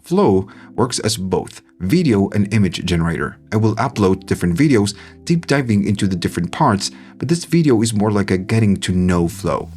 Flow works as both video and image generator. I will upload different videos, deep diving into the different parts, but this video is more like a getting to know flow.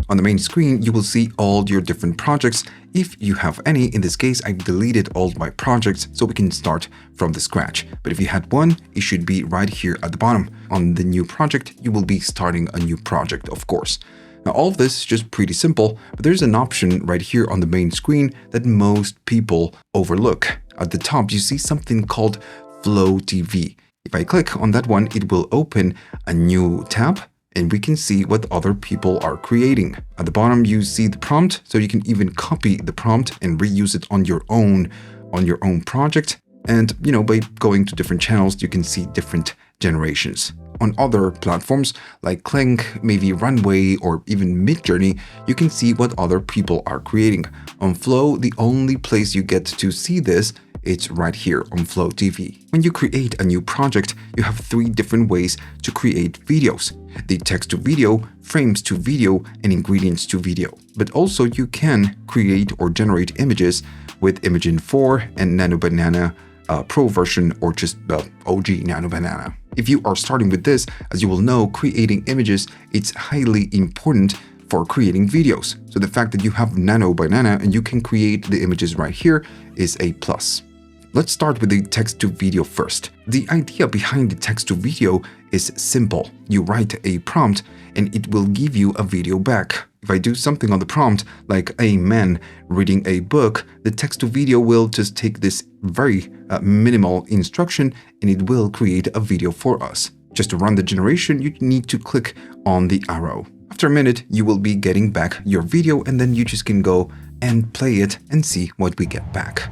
On the main screen, you will see all your different projects, if you have any. In this case, I've deleted all my projects so we can start from the scratch. But if you had one, it should be right here at the bottom. On the new project, you will be starting a new project, of course. Now, all of this is just pretty simple, but there's an option right here on the main screen that most people overlook. At the top, you see something called Flow TV. If I click on that one, it will open a new tab, and we can see what other people are creating. At the bottom, you see the prompt, so you can even copy the prompt and reuse it on your own project. And, by going to different channels, you can see different generations. On other platforms like KLING, maybe Runway, or even MIDJOURNEY, you can see what other people are creating. On Flow, the only place you get to see this, it's right here on Flow TV. When you create a new project, you have 3 different ways to create videos: the text to video, frames to video, and ingredients to video. But also you can create or generate images with Imagen 4 and Nano Banana Pro version, or just the OG Nano Banana. If you are starting with this, as you will know, creating images, it's highly important for creating videos. So the fact that you have Nano Banana and you can create the images right here is a plus. Let's start with the text to video first. The idea behind the text to video is simple. You write a prompt and it will give you a video back. If I do something on the prompt, like a man reading a book, the text to video will just take this very minimal instruction and it will create a video for us. Just to run the generation, you need to click on the arrow. After a minute, you will be getting back your video, and then you just can go and play it and see what we get back.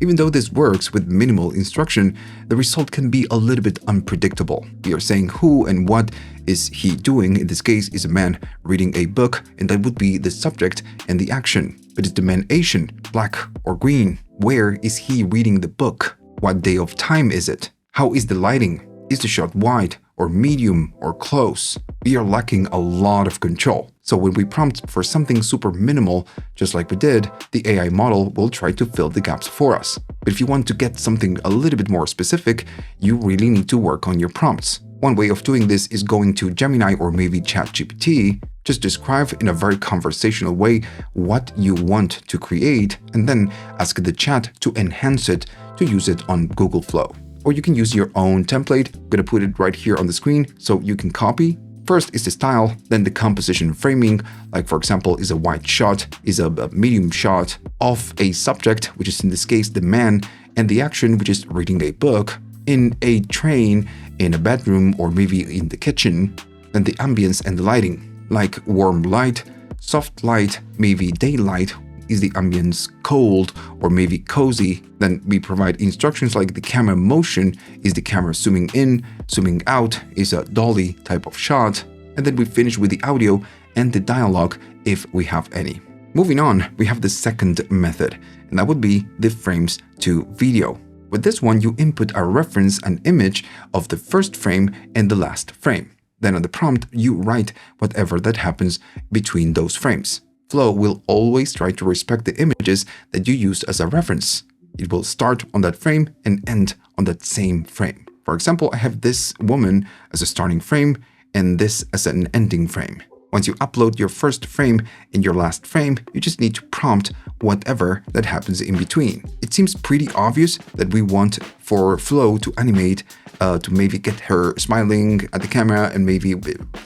Even though this works with minimal instruction, the result can be a little bit unpredictable. We are saying who and what is he doing. In this case, is a man reading a book, and that would be the subject and the action. But is the man Asian, black, or green? Where is he reading the book? What day of time is it? How is the lighting? Is the shot wide or medium or close? We are lacking a lot of control. So when we prompt for something super minimal, just like we did, the AI model will try to fill the gaps for us. But if you want to get something a little bit more specific, you really need to work on your prompts. One way of doing this is going to Gemini or maybe ChatGPT. Just describe in a very conversational way what you want to create, and then ask the chat to enhance it to use it on Google Flow. Or you can use your own template. I'm gonna put it right here on the screen so you can copy. First is the style, then the composition framing, like for example, is a wide shot, is a medium shot of a subject, which is in this case the man, and the action, which is reading a book, in a train, in a bedroom, or maybe in the kitchen. Then the ambience and the lighting, like warm light, soft light, maybe daylight. Is the ambience cold or maybe cozy? Then we provide instructions like the camera motion. Is the camera zooming in, zooming out? Is a dolly type of shot? And then we finish with the audio and the dialogue if we have any. Moving on, we have the second method, and that would be the frames to video. With this one, you input a reference, an image of the first frame and the last frame. Then on the prompt, you write whatever that happens between those frames. Flow will always try to respect the images that you use as a reference. It will start on that frame and end on that same frame. For example, I have this woman as a starting frame and this as an ending frame. Once you upload your first frame and your last frame, you just need to prompt whatever that happens in between. It seems pretty obvious that we want for Flow to animate, to maybe get her smiling at the camera and maybe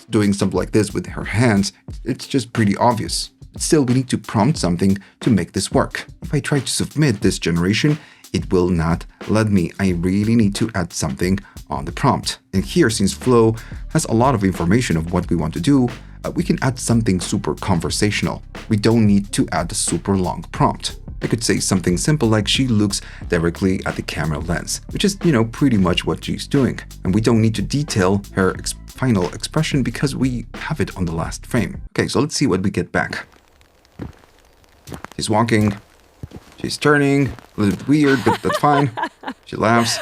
doing something like this with her hands. It's just pretty obvious. But still, we need to prompt something to make this work. If I try to submit this generation, it will not let me. I really need to add something on the prompt. And here, since Flow has a lot of information of what we want to do, we can add something super conversational. We don't need to add a super long prompt. I could say something simple like she looks directly at the camera lens, which is, pretty much what she's doing. And we don't need to detail her final expression because we have it on the last frame. Okay, so let's see what we get back. She's walking, she's turning, a little bit weird, but that's fine. She laughs.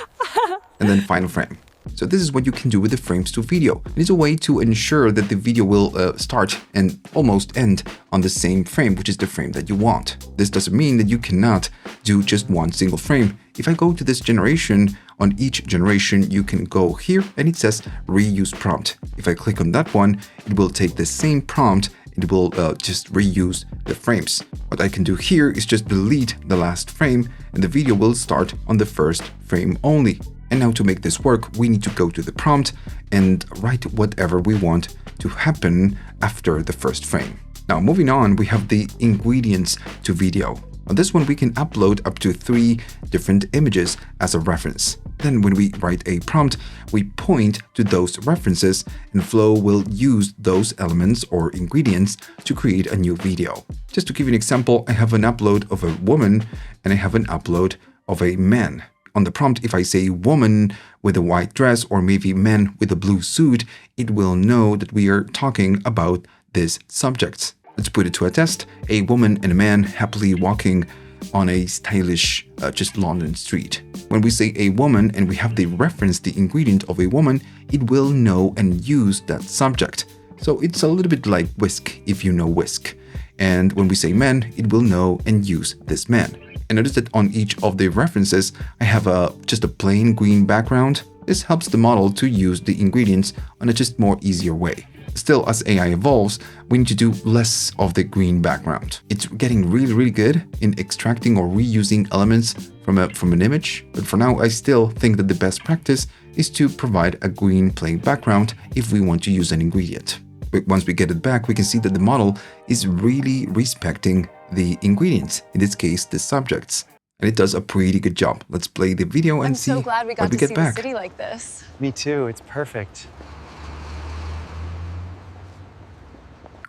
and then final frame. So this is what you can do with the frames to video. It's a way to ensure that the video will start and almost end on the same frame, which is the frame that you want. This doesn't mean that you cannot do just one single frame. If I go to this generation, on each generation you can go here and it says reuse prompt. If I click on that one, it will take the same prompt. It will just reuse the frames. What I can do here is just delete the last frame and the video will start on the first frame only. And now to make this work, we need to go to the prompt and write whatever we want to happen after the first frame. Now moving on, we have the ingredients to video. On this one, we can upload up to 3 different images as a reference. Then when we write a prompt, we point to those references and Flow will use those elements or ingredients to create a new video. Just to give you an example, I have an upload of a woman and I have an upload of a man. On the prompt, if I say woman with a white dress or maybe man with a blue suit, it will know that we are talking about this subject. Let's put it to a test. A woman and a man happily walking on a stylish just London street. When we say a woman and we have the reference, the ingredient of a woman, it will know and use that subject. So it's a little bit like whisk if you know whisk. And when we say man, it will know and use this man. And notice that on each of the references, I have just a plain green background. This helps the model to use the ingredients on a just more easier way. Still, as AI evolves, we need to do less of the green background. It's getting really good in extracting or reusing elements from an image. But for now, I still think that the best practice is to provide a green plain background if we want to use an ingredient. But once we get it back, we can see that the model is really respecting the ingredients, in this case, the subjects. And it does a pretty good job. Let's play the video and see I'm so glad we got what we to get see back. the city like this. Me too, it's perfect.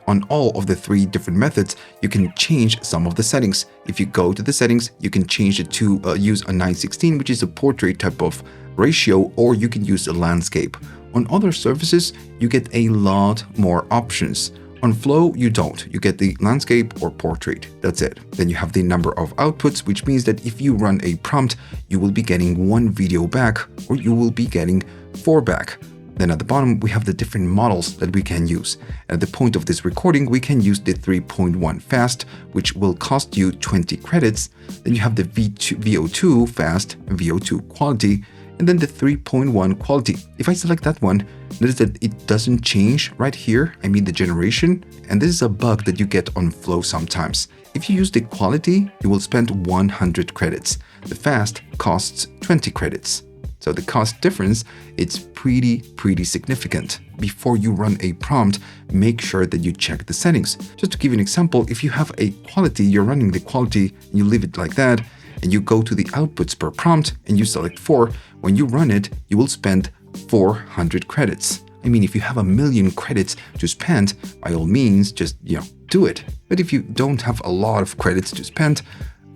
On all of the 3 different methods, you can change some of the settings. If you go to the settings, you can change it to use a 9:16, which is a portrait type of ratio, or you can use a landscape. On other services, you get a lot more options. On Flow, you don't. You get the landscape or portrait. That's it. Then you have the number of outputs, which means that if you run a prompt, you will be getting 1 video back or you will be getting 4 back. Then at the bottom, we have the different models that we can use. At the point of this recording, we can use the 3.1 fast, which will cost you 20 credits. Then you have the Veo 2 fast, Veo 2 quality, and then the 3.1 quality. If I select that one, notice that it doesn't change right here. I mean the generation, and this is a bug that you get on Flow sometimes. If you use the quality, you will spend 100 credits. The fast costs 20 credits. So the cost difference, it's pretty significant. Before you run a prompt, make sure that you check the settings. Just to give you an example, if you have a quality, you're running the quality, and you leave it like that, and you go to the outputs per prompt and you select 4, when you run it, you will spend 400 credits. I mean, if you have 1,000,000 credits to spend, by all means, just, do it. But if you don't have a lot of credits to spend,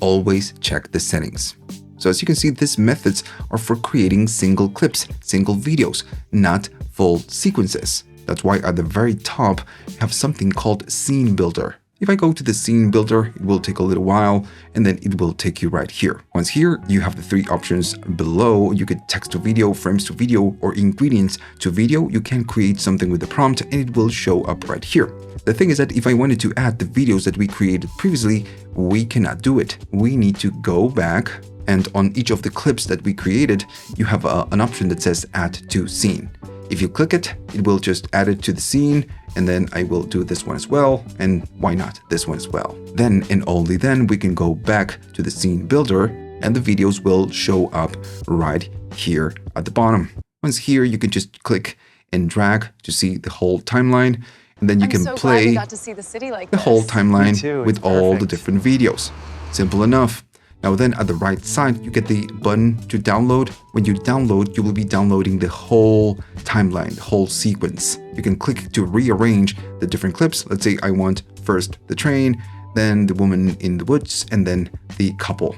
always check the settings. So as you can see, these methods are for creating single clips, single videos, not full sequences. That's why at the very top, you have something called Scene Builder. If I go to the Scene Builder, it will take a little while, and then it will take you right here. Once here, you have the 3 options below. You get text to video, frames to video, or ingredients to video. You can create something with the prompt, and it will show up right here. The thing is that if I wanted to add the videos that we created previously, we cannot do it. We need to go back, and on each of the clips that we created, you have an option that says Add to Scene. If you click it, it will just add it to the scene, and then I will do this one as well, and why not this one as well. Then and only then we can go back to the Scene Builder, and the videos will show up right here at the bottom. Once here, you can just click and drag to see the whole timeline, and then you can play the whole timeline with all the different videos. Simple enough. Now then at the right side, you get the button to download. When you download, you will be downloading the whole timeline, the whole sequence. You can click to rearrange the different clips. Let's say I want first the train, then the woman in the woods, and then the couple.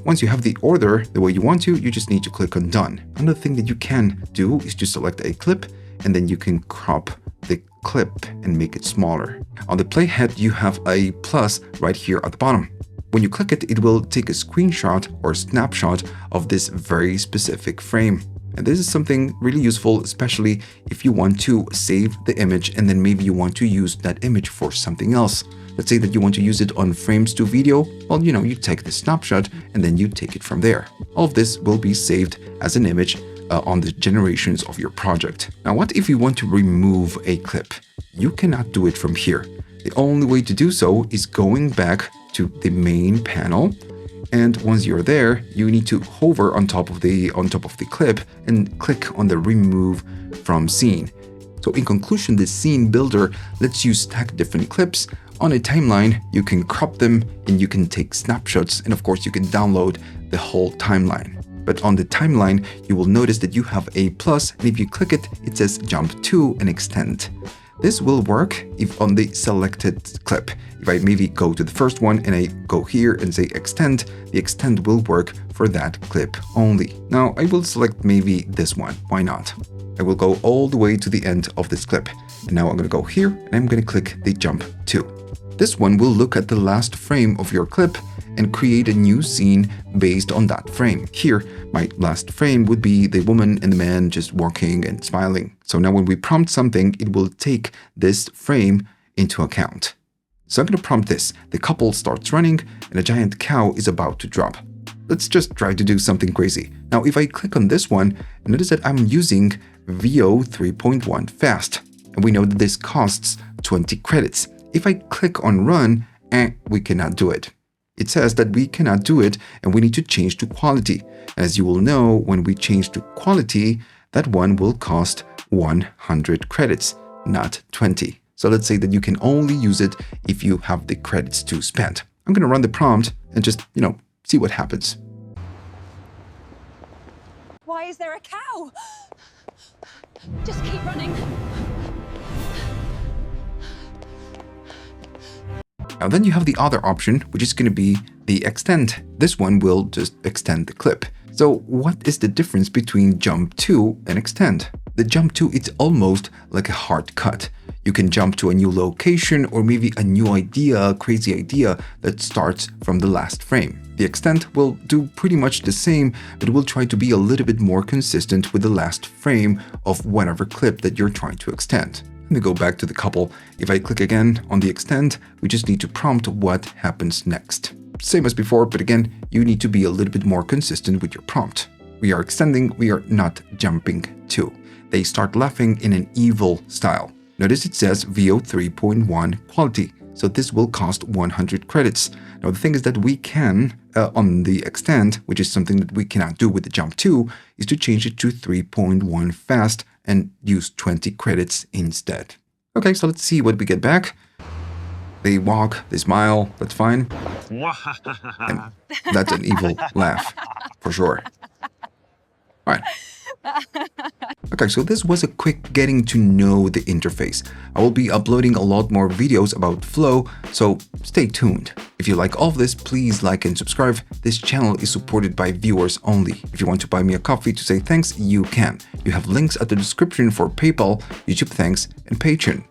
Once you have the order the way you want to, you just need to click on Done. Another thing that you can do is to select a clip, and then you can crop the clip and make it smaller. On the playhead, you have a plus right here at the bottom. When you click it, it will take a screenshot or snapshot of this very specific frame. And this is something really useful, especially if you want to save the image and then maybe you want to use that image for something else. Let's say that you want to use it on frames to video. Well, you take the snapshot and then you take it from there. All of this will be saved as an image on the generations of your project. Now, what if you want to remove a clip? You cannot do it from here. The only way to do so is going back to the main panel. And once you're there, you need to hover on top of the clip and click on the remove from scene. So in conclusion, the scene builder lets you stack different clips on a timeline. You can crop them and you can take snapshots, and of course you can download the whole timeline. But on the timeline, you will notice that you have a plus, and if you click it, it says jump to and extend. This will work if on the selected clip. If I maybe go to the first one and I go here and say extend, the extend will work for that clip only. Now I will select maybe this one. Why not? I will go all the way to the end of this clip. And now I'm going to go here and I'm going to click the jump to. This one will look at the last frame of your clip and create a new scene based on that frame. Here, my last frame would be the woman and the man just walking and smiling. So now when we prompt something, it will take this frame into account. So I'm going to prompt this. The couple starts running and a giant cow is about to drop. Let's just try to do something crazy. Now, if I click on this one, notice that I'm using Veo 3.1 fast. And we know that this costs 20 credits. If I click on run, we cannot do it. It says that we cannot do it and we need to change to quality. As you will know, when we change to quality, that one will cost 100 credits, not 20. So let's say that you can only use it if you have the credits to spend. I'm going to run the prompt and just, see what happens. Why is there a cow? Just keep running. Now then you have the other option, which is going to be the extend. This one will just extend the clip. So what is the difference between jump to and extend? The jump to, it's almost like a hard cut. You can jump to a new location or maybe a new idea, crazy idea that starts from the last frame. The extend will do pretty much the same, but will try to be a little bit more consistent with the last frame of whatever clip that you're trying to extend. Let me go back to the couple. If I click again on the extend, we just need to prompt what happens next. Same as before, but again, you need to be a little bit more consistent with your prompt. We are extending, we are not jumping to. They start laughing in an evil style. Notice it says Veo 3.1 quality, so this will cost 100 credits. Now the thing is that we can, on the extend, which is something that we cannot do with the jump to, is to change it to 3.1 fast and use 20 credits instead. Okay, so let's see what we get back. They walk, they smile, that's fine. And that's an evil laugh, for sure. All right. Okay, so this was a quick getting to know the interface. I will be uploading a lot more videos about Flow, so stay tuned. If you like all of this, please like and subscribe. This channel is supported by viewers only. If you want to buy me a coffee to say thanks, you can. You have links at the description for PayPal, YouTube Thanks, and Patreon.